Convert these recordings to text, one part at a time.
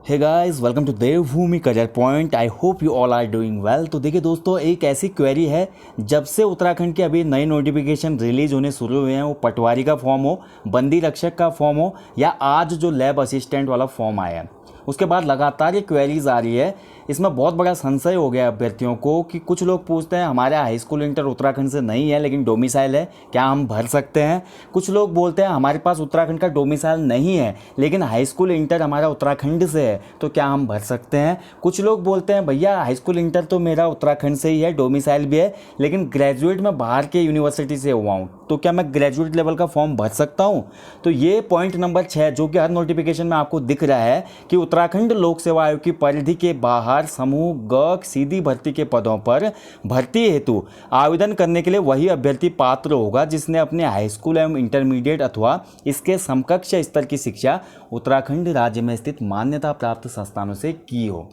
Hey guys, welcome to Devbhoomi Career Point. I hope you all are doing well. तो देखिए दोस्तों, एक ऐसी क्वेरी है, जब से उत्तराखंड के अभी नए नोटिफिकेशन रिलीज होने शुरू हुए हैं, वो पटवारी का फॉर्म हो, बंदी रक्षक का फॉर्म हो, या आज जो लैब असिस्टेंट वाला फॉर्म आया है, उसके बाद लगातार ये क्वेरीज आ रही है। इसमें बहुत बड़ा संशय हो गया अभ्यर्थियों को कि कुछ लोग पूछते हैं हमारा हाई स्कूल इंटर उत्तराखंड से नहीं है लेकिन डोमिसाइल है, क्या हम भर सकते हैं। कुछ लोग बोलते हैं हमारे पास उत्तराखंड का डोमिसाइल नहीं है लेकिन हाई स्कूल इंटर हमारा उत्तराखंड से है, तो क्या हम भर सकते हैं। कुछ लोग बोलते हैं भैया हाई स्कूल इंटर तो मेरा उत्तराखंड से ही है, डोमिसाइल भी है, लेकिन ग्रेजुएट मैं बाहर के यूनिवर्सिटी से हुआ हूँ, तो क्या मैं ग्रेजुएट लेवल का फॉर्म भर सकता हूँ। तो ये पॉइंट नंबर 6 जो कि हर नोटिफिकेशन में आपको दिख रहा है कि उत्तराखंड लोक सेवा आयोग की परिधि के बाहर समूह ग सीधी भर्ती के पदों पर भर्ती हेतु आवेदन करने के लिए वही अभ्यर्थी पात्र होगा जिसने अपने हाई स्कूल एवं इंटरमीडिएट अथवा इसके समकक्ष स्तर की शिक्षा उत्तराखंड राज्य में स्थित मान्यता प्राप्त संस्थानों से की हो।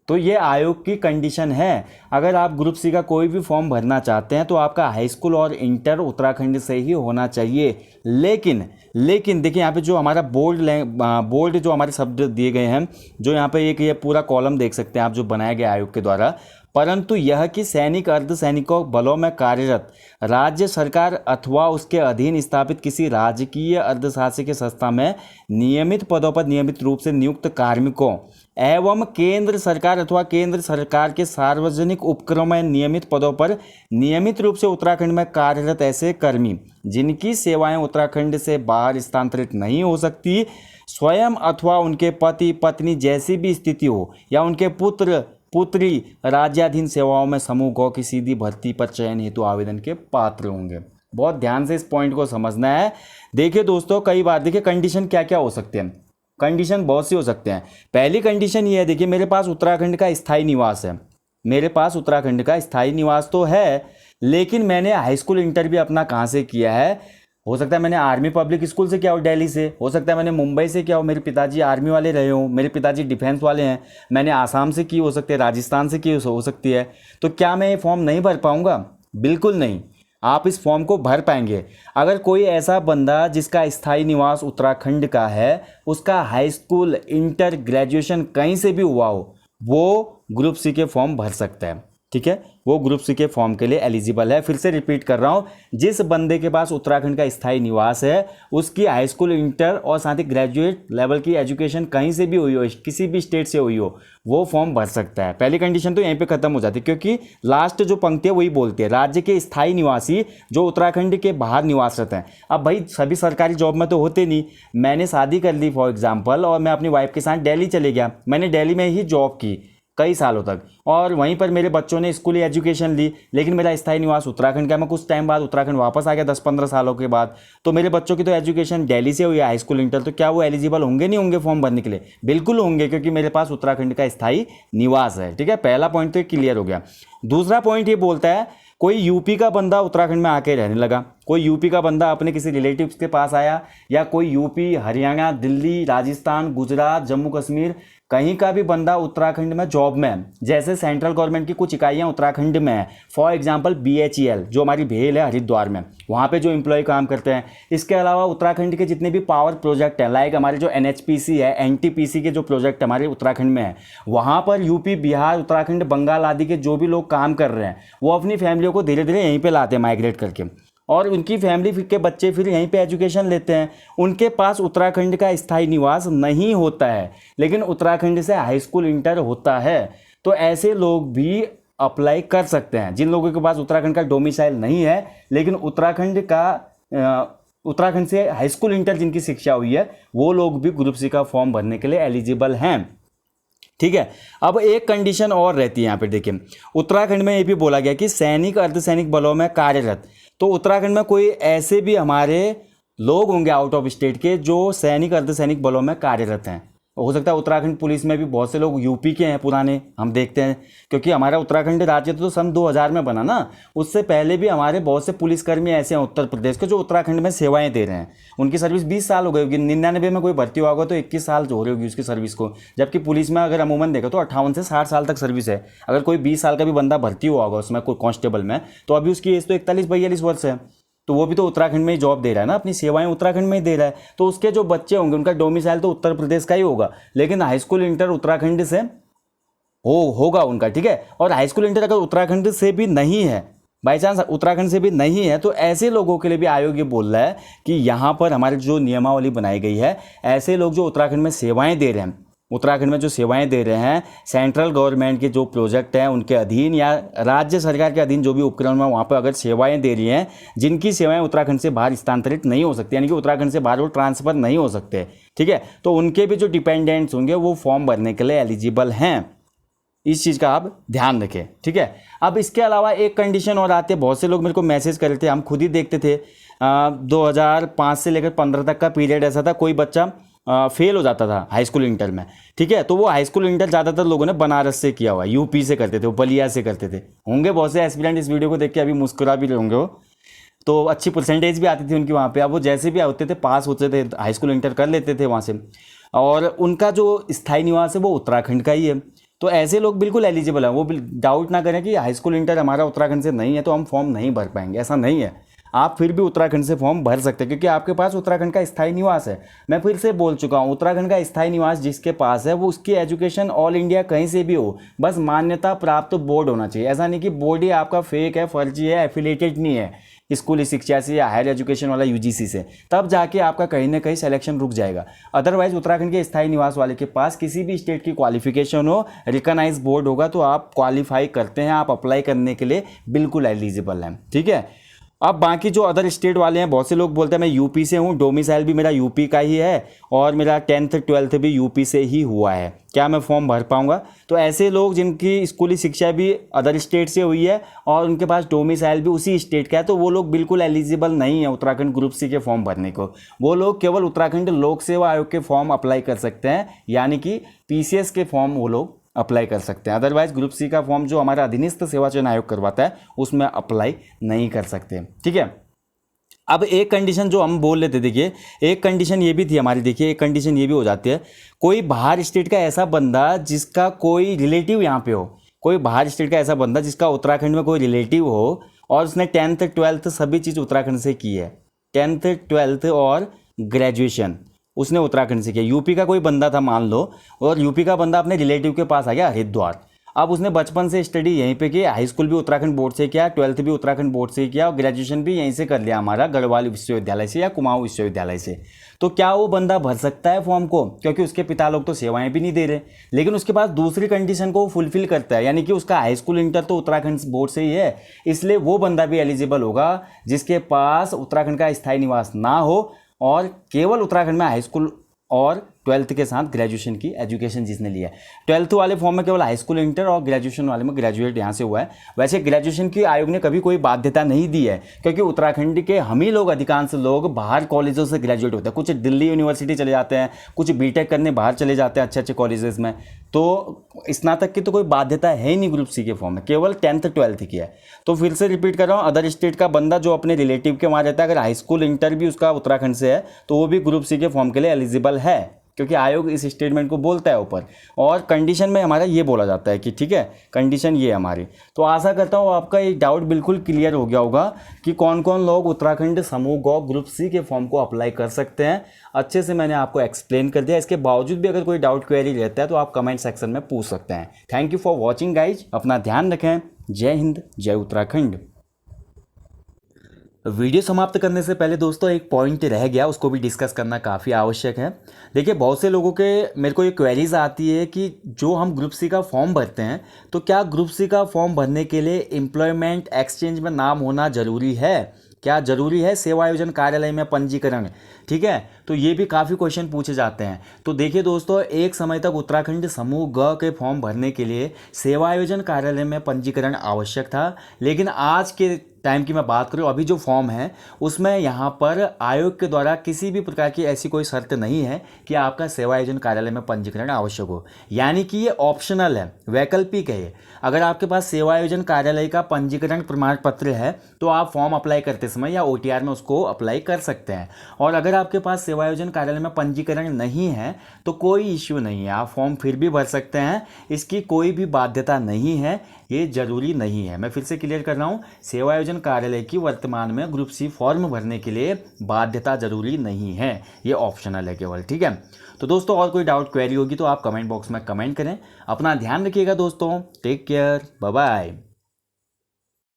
तो ये आयोग की कंडीशन है। अगर आप ग्रुप सी का कोई भी फॉर्म भरना चाहते हैं तो आपका हाई स्कूल और इंटर उत्तराखंड से ही होना चाहिए। लेकिन देखिए यहाँ पे जो हमारा बोल्ड जो हमारे शब्द दिए गए हैं, जो यहाँ पे एक ये पूरा कॉलम देख सकते हैं आप, जो बनाया गया आयोग के द्वारा, परंतु यह कि सैनिक अर्धसैनिकों बलों में कार्यरत राज्य सरकार अथवा उसके अधीन स्थापित किसी राजकीय अर्धशासकीय संस्था में नियमित पदों पर नियमित रूप से नियुक्त कार्मिकों एवं केंद्र सरकार अथवा केंद्र सरकार के सार्वजनिक उपक्रम में नियमित पदों पर नियमित रूप से उत्तराखंड में कार्यरत ऐसे कर्मी जिनकी सेवाएं उत्तराखंड से बाहर स्थानांतरित नहीं हो सकती, स्वयं अथवा उनके पति पत्नी जैसी भी स्थिति हो, या उनके पुत्र पुत्री राज्याधीन सेवाओं में समूह गौ की सीधी भर्ती पर चयन हेतु आवेदन के पात्र होंगे। बहुत ध्यान से इस पॉइंट को समझना है। देखिए दोस्तों, कई बार देखिए कंडीशन क्या क्या हो सकते हैं। कंडीशन बहुत सी हो सकते हैं। पहली कंडीशन ये है, देखिए मेरे पास उत्तराखंड का स्थायी निवास है, मेरे पास उत्तराखंड का स्थायी निवास तो है, लेकिन मैंने हाई स्कूल इंटर भी अपना कहाँ से किया है। हो सकता है मैंने आर्मी पब्लिक स्कूल से किया हो, दिल्ली से, हो सकता है मैंने मुंबई से किया हो, मेरे पिताजी आर्मी वाले रहे हो, मेरे पिताजी डिफेंस वाले हैं, मैंने आसाम से की हो सकती है, राजस्थान से की हो सकती है। तो क्या मैं ये फॉर्म नहीं भर पाऊंगा? बिल्कुल नहीं, आप इस फॉर्म को भर पाएंगे। अगर कोई ऐसा बंदा जिसका स्थायी निवास उत्तराखंड का है, उसका हाई स्कूल इंटर ग्रेजुएशन कहीं से भी हुआ हो, वो ग्रुप सी के फॉर्म भर सकता है। ठीक है, वो ग्रुप सी के फॉर्म के लिए एलिजिबल है। फिर से रिपीट कर रहा हूं, जिस बंदे के पास उत्तराखंड का स्थायी निवास है, उसकी हाई स्कूल इंटर और साथ ही ग्रेजुएट लेवल की एजुकेशन कहीं से भी हुई हो, किसी भी स्टेट से हुई हो, वो फॉर्म भर सकता है। पहली कंडीशन तो यहीं पे खत्म हो जाती है, क्योंकि लास्ट जो पंक्ति है वही बोलती है राज्य के स्थायी निवासी जो उत्तराखंड के बाहर निवासरत हैं। अब भाई सभी सरकारी जॉब में तो होते नहीं। मैंने शादी कर ली फॉर एग्जाम्पल, और मैं अपनी वाइफ के साथ दिल्ली चले गया, मैंने दिल्ली में ही जॉब की कई सालों तक, और वहीं पर मेरे बच्चों ने स्कूली एजुकेशन ली, लेकिन मेरा स्थायी निवास उत्तराखंड का। मैं कुछ टाइम बाद उत्तराखंड वापस आ गया 10-15 सालों के बाद, तो मेरे बच्चों की तो एजुकेशन दिल्ली से हुई है, हाई स्कूल इंटर, तो क्या वो एलिजिबल होंगे नहीं होंगे फॉर्म भरने के लिए? बिल्कुल होंगे, क्योंकि मेरे पास उत्तराखंड का स्थायी निवास है। ठीक है, पहला पॉइंट तो क्लियर हो गया। दूसरा पॉइंट ये बोलता है कोई यूपी का बंदा उत्तराखंड में आके रहने लगा, कोई यूपी का बंदा अपने किसी रिलेटिव्स के पास आया, या कोई यूपी, हरियाणा, दिल्ली, राजस्थान, गुजरात, जम्मू कश्मीर, कहीं का भी बंदा उत्तराखंड में जॉब में है, जैसे सेंट्रल गवर्नमेंट की कुछ इकाइयां उत्तराखंड में है, फॉर एग्जांपल BHEL जो हमारी भेल है हरिद्वार में, वहाँ पे जो एम्प्लॉय काम करते हैं। इसके अलावा उत्तराखंड के जितने भी पावर प्रोजेक्ट हैं, लाइक हमारे जो NHPC है, NTPC के जो प्रोजेक्ट हमारे उत्तराखंड में है, वहाँ पर यूपी, बिहार, उत्तराखंड, बंगाल आदि के जो भी लोग काम कर रहे हैं, वो अपनी फैमिलियों को धीरे धीरे यहीं पर लाते हैं माइग्रेट करके, और उनकी फैमिली के बच्चे फिर यहीं पे एजुकेशन लेते हैं। उनके पास उत्तराखंड का स्थायी निवास नहीं होता है, लेकिन उत्तराखंड से हाई स्कूल इंटर होता है। तो ऐसे लोग भी अप्लाई कर सकते हैं, जिन लोगों के पास उत्तराखंड का डोमिसाइल नहीं है लेकिन उत्तराखंड से हाई स्कूल इंटर जिनकी शिक्षा हुई है, वो लोग भी ग्रुप सी का फॉर्म भरने के लिए एलिजिबल हैं। ठीक है, अब एक कंडीशन और रहती है यहाँ पे। देखिए उत्तराखंड में ये भी बोला गया कि सैनिक अर्धसैनिक बलों में कार्यरत, तो उत्तराखंड में कोई ऐसे भी हमारे लोग होंगे आउट ऑफ स्टेट के जो सैनिक अर्धसैनिक बलों में कार्यरत हैं। हो सकता है उत्तराखंड पुलिस में भी बहुत से लोग यूपी के हैं पुराने, हम देखते हैं, क्योंकि हमारा उत्तराखंड राज्य तो सन 2000 में बना ना, उससे पहले भी हमारे बहुत से पुलिसकर्मी ऐसे हैं उत्तर प्रदेश के जो उत्तराखंड में सेवाएं दे रहे हैं। उनकी सर्विस 20 साल हो गई होगी, 99 में कोई भर्ती हुआ होगा तो 21 साल हो रही होगी उसकी सर्विस को, जबकि पुलिस में अगर अमूमन देखो तो 58 से 60 साल तक सर्विस है। अगर कोई 20 साल का भी बंदा भर्ती हुआ होगा उसमें कोई कांस्टेबल में, तो अभी उसकी एज तो 41-42 वर्ष है। तो वो भी तो उत्तराखंड में ही जॉब दे रहा है ना, अपनी सेवाएं उत्तराखंड में ही दे रहा है, तो उसके जो बच्चे होंगे उनका डोमिसाइल तो उत्तर प्रदेश का ही होगा, लेकिन हाई स्कूल इंटर उत्तराखंड से होगा उनका, ठीक है। और हाई स्कूल इंटर अगर उत्तराखंड से भी नहीं है, बाई चांस उत्तराखंड से भी नहीं है, तो ऐसे लोगों के लिए भी आयोग ये बोल रहा है कि यहाँ पर हमारी जो नियमावली बनाई गई है, ऐसे लोग जो उत्तराखंड में सेवाएं दे रहे हैं, उत्तराखंड में जो सेवाएं दे रहे हैं, सेंट्रल गवर्नमेंट के जो प्रोजेक्ट हैं उनके अधीन या राज्य सरकार के अधीन जो भी उपक्रम है वहाँ पर अगर सेवाएं दे रही हैं, जिनकी सेवाएं उत्तराखंड से बाहर स्थानांतरित नहीं हो सकती, यानी कि उत्तराखंड से बाहर वो ट्रांसफ़र नहीं हो सकते, ठीक है, तो उनके भी जो डिपेंडेंट्स होंगे वो फॉर्म भरने के लिए एलिजिबल हैं। इस चीज़ का आप ध्यान रखें, ठीक है। अब इसके अलावा एक कंडीशन और आती है, बहुत से लोग मेरे को मैसेज कर रहे थे, हम खुद ही देखते थे 2005 से लेकर 15 तक का पीरियड ऐसा था, कोई बच्चा फेल हो जाता था हाई स्कूल इंटर में, ठीक है, तो वो हाई स्कूल इंटर ज़्यादातर लोगों ने बनारस से किया हुआ, यूपी से करते थे, वो बलिया से करते थे, होंगे बहुत से एस्पिरेंट इस वीडियो को देख के अभी मुस्कुरा भी रहे होंगे वो, तो अच्छी परसेंटेज भी आती थी उनकी वहाँ पे। अब वो जैसे भी होते थे पास होते थे, हाई स्कूल इंटर कर लेते थे वहाँ से, और उनका जो स्थायी निवास है वो उत्तराखंड का ही है, तो ऐसे लोग बिल्कुल एलिजिबल हैं। वो डाउट ना करें कि हाई स्कूल इंटर हमारा उत्तराखंड से नहीं है तो हम फॉर्म नहीं भर पाएंगे, ऐसा नहीं है, आप फिर भी उत्तराखंड से फॉर्म भर सकते हैं क्योंकि आपके पास उत्तराखंड का स्थायी निवास है। मैं फिर से बोल चुका हूँ, उत्तराखंड का स्थायी निवास जिसके पास है वो उसकी एजुकेशन ऑल इंडिया कहीं से भी हो, बस मान्यता प्राप्त बोर्ड होना चाहिए। ऐसा नहीं कि बोर्ड ही आपका फेक है, फर्जी है, एफिलेटेड नहीं है स्कूली शिक्षा से या हायर एजुकेशन वाला यूजीसी से, तब जाके आपका कहीं ना कहीं सिलेक्शन रुक जाएगा। अदरवाइज उत्तराखंड के स्थायी निवास वाले के पास किसी भी स्टेट की क्वालिफिकेशन हो, रिकॉग्नाइज बोर्ड होगा, तो आप क्वालिफाई करते हैं, आप अप्लाई करने के लिए बिल्कुल एलिजिबल हैं, ठीक है। अब बाकी जो अदर स्टेट वाले हैं, बहुत से लोग बोलते हैं मैं यूपी से हूँ, डोमिसाइल भी मेरा यूपी का ही है और मेरा 10th 12th भी यूपी से ही हुआ है, क्या मैं फॉर्म भर पाऊँगा? तो ऐसे लोग जिनकी स्कूली शिक्षा भी अदर स्टेट से हुई है और उनके पास डोमिसाइल भी उसी स्टेट का है, तो वो लोग बिल्कुल एलिजिबल नहीं है उत्तराखंड ग्रुप सी के फॉर्म भरने को। वो लोग केवल उत्तराखंड लोक सेवा आयोग के फॉर्म अप्लाई कर सकते हैं, यानी कि पीसीएस के फॉर्म वो लोग अप्लाई कर सकते हैं। अदरवाइज ग्रुप सी का फॉर्म जो हमारा अधीनस्थ सेवा चयन आयोग करवाता है उसमें अप्लाई नहीं कर सकते, ठीक है। अब एक कंडीशन जो हम बोल लेते, देखिए एक कंडीशन ये भी थी हमारी, देखिए एक कंडीशन ये भी हो जाती है, कोई बाहर स्टेट का ऐसा बंदा जिसका कोई रिलेटिव यहाँ पे हो, कोई बाहर स्टेट का ऐसा बंदा जिसका उत्तराखंड में कोई रिलेटिव हो और उसने 10th 12th सभी चीज़ उत्तराखंड से की है, 10th 12th और ग्रेजुएशन उसने उत्तराखंड से किया। यूपी का कोई बंदा था मान लो, और यूपी का बंदा अपने रिलेटिव के पास आ गया हरिद्वार, अब उसने बचपन से स्टडी यहीं पे की, हाई स्कूल भी उत्तराखंड बोर्ड से किया, 12th भी उत्तराखंड बोर्ड से किया और ग्रेजुएशन भी यहीं से कर लिया हमारा गढ़वाल विश्वविद्यालय से या कुमाऊं विश्वविद्यालय से, तो क्या वो बंदा भर सकता है फॉर्म को? क्योंकि उसके पिता लोग तो सेवाएं भी नहीं दे रहे, लेकिन उसके पास दूसरी कंडीशन को फुलफिल करता है, यानी कि उसका हाई स्कूल इंटर तो उत्तराखंड बोर्ड से ही है, इसलिए वो बंदा भी एलिजिबल होगा जिसके पास उत्तराखंड का स्थायी निवास ना हो और केवल उत्तराखंड में हाई स्कूल और 12th के साथ ग्रेजुएशन की एजुकेशन जिसने लिया है। 12th वाले फॉर्म में केवल हाई स्कूल इंटर और ग्रेजुएशन वाले में ग्रेजुएट यहाँ से हुआ है। वैसे ग्रेजुएशन की आयोग ने कभी कोई बाध्यता नहीं दी है, क्योंकि उत्तराखंड के हम ही लोग, अधिकांश लोग बाहर कॉलेजों से ग्रेजुएट होते हैं, कुछ दिल्ली यूनिवर्सिटी चले जाते हैं, कुछ बीटेक करने बाहर चले जाते हैं अच्छे अच्छे कॉलेजेस में, तो स्नातक की तो कोई बाध्यता है ही नहीं ग्रुप सी के फॉर्म में, केवल 10th 12th की है। तो फिर से रिपीट कर रहा हूँ, अदर स्टेट का बंदा जो अपने रिलेटिव के वहाँ रहता है, अगर हाई स्कूल इंटर भी उसका उत्तराखंड से है तो वो भी ग्रुप सी के फॉर्म के लिए एलिजिबल है, क्योंकि आयोग इस स्टेटमेंट को बोलता है ऊपर, और कंडीशन में हमारा ये बोला जाता है कि ठीक है कंडीशन ये है हमारी। तो आशा करता हूँ आपका ये डाउट बिल्कुल क्लियर हो गया होगा कि कौन कौन लोग उत्तराखंड समूह गौ ग्रुप सी के फॉर्म को अप्लाई कर सकते हैं। अच्छे से मैंने आपको एक्सप्लेन कर दिया। इसके बावजूद भी अगर कोई डाउट क्वेरी रहता है तो आप कमेंट सेक्शन में पूछ सकते हैं। Thank you for watching guys, अपना ध्यान रखें। जय हिंद, जय उत्तराखंड। वीडियो समाप्त करने से पहले दोस्तों एक पॉइंट रह गया, उसको भी डिस्कस करना काफ़ी आवश्यक है। देखिए बहुत से लोगों के मेरे को ये क्वेरीज आती है कि जो हम ग्रुप सी का फॉर्म भरते हैं तो क्या ग्रुप सी का फॉर्म भरने के लिए एम्प्लॉयमेंट एक्सचेंज में नाम होना ज़रूरी है? क्या ज़रूरी है सेवा आयोजन कार्यालय में पंजीकरण? ठीक है, तो ये भी काफ़ी क्वेश्चन पूछे जाते हैं। तो देखिए दोस्तों, एक समय तक उत्तराखंड समूह ग के फॉर्म भरने के लिए सेवा आयोजन कार्यालय में पंजीकरण आवश्यक था, लेकिन आज के टाइम की मैं बात करूँ, अभी जो फॉर्म है उसमें यहाँ पर आयोग के द्वारा किसी भी प्रकार की ऐसी कोई शर्त नहीं है कि आपका सेवा आयोजन कार्यालय में पंजीकरण आवश्यक हो, यानी कि ये ऑप्शनल है, वैकल्पिक है ये। अगर आपके पास सेवा आयोजन कार्यालय का पंजीकरण प्रमाण पत्र है तो आप फॉर्म अप्लाई करते समय या OTR में उसको अप्लाई कर सकते हैं, और अगर आपके पास सेवा आयोजन कार्यालय में पंजीकरण नहीं है तो कोई इश्यू नहीं है, आप फॉर्म फिर भी भर सकते हैं। इसकी कोई भी बाध्यता नहीं है, ये जरूरी नहीं है। मैं फिर से क्लियर कर रहा हूँ, सेवा आयोजन नियोजन कार्यालय की वर्तमान में ग्रुप सी फॉर्म भरने के लिए बाध्यता जरूरी नहीं है, ये ऑप्शनल है केवल। ठीक है, तो दोस्तों और कोई डाउट क्वेरी होगी तो आप कमेंट बॉक्स में कमेंट करें। अपना ध्यान रखिएगा दोस्तों, टेक केयर, बाय बाय।